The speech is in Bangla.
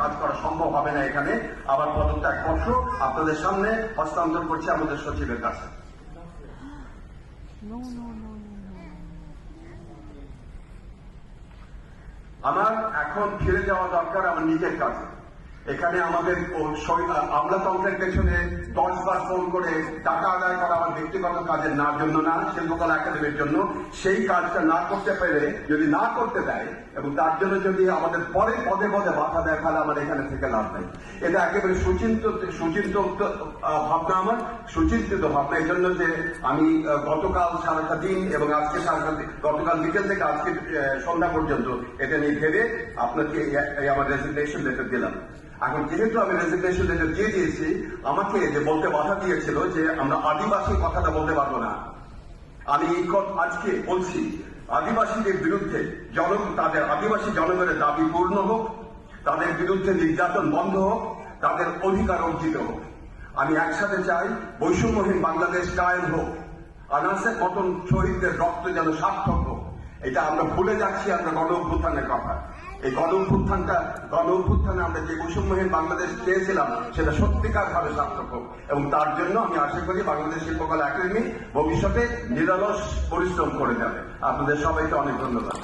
কাজ করা সম্ভব হবে না। এখানে আবার পদত্যাগপত্র আপনাদের সামনে হস্তান্তর করছি আমাদের সচিবের কাছে। আমার এখন ফিরে যাওয়া দরকার আমার নিজের কাছে। এখানে আমাদের আমলাতন্ত্রের পেছনে 10 বার ফোন করে টাকা আদায় করা আমার ব্যক্তিগত কাজের না জন্য না, শিল্পকলা একাডেমির জন্য। সেই কাজটা না করতে পেরে যদি না করতে দেয় এবং তার জন্য যদি আমাদের পরে পদে পদে বাধা দেয়, তাহলে আমার এখানে থেকে লাভ নেই। এটা একেবারে সুচিন্তিত ভাবনা, আমার সুচিন্তিত ভাবনা। এই জন্য যে আমি গতকাল সারাটা দিন এবং আজকে গতকাল বিকেল থেকে আজকে সন্ধ্যা পর্যন্ত এটা নিয়ে ভেবে আপনাকে আমার রেজিগনেশন লেটার দিলাম। এখন যেহেতু আমি রেজিগনেশন লেটার দিয়ে দিয়েছি, আমাকে যে বলতে বাধা দিয়েছিল যে আমরা আদিবাসী কথাটা বলতে পারবো না, আমি আজকে বলছি আদিবাসীদের বিরুদ্ধে তাদের আদিবাসী জনগণের দাবি পূর্ণ হোক, তাদের বিরুদ্ধে নির্যাতন বন্ধ হোক, তাদের অধিকার অর্জিত হোক। আমি একসাথে চাই বৈষম্যহীন বাংলাদেশ কায়েম হোক, আনাসের মতন শহীদদের রক্ত যেন সার্থক হোক। এটা আমরা ভুলে যাচ্ছি আমরা গণ অভ্যুত্থানের কথা। এই গণ অভ্যুত্থানে আমরা যে বৈষম্যহীন বাংলাদেশ চেয়েছিলাম সেটা সত্যিকার ভাবে সার্থক হোক, এবং তার জন্য আমি আশা করি বাংলাদেশ শিল্পকলা একাডেমি ভবিষ্যতে নিরলস পরিশ্রম করে যাবে। আপনাদের সবাইকে অনেক ধন্যবাদ।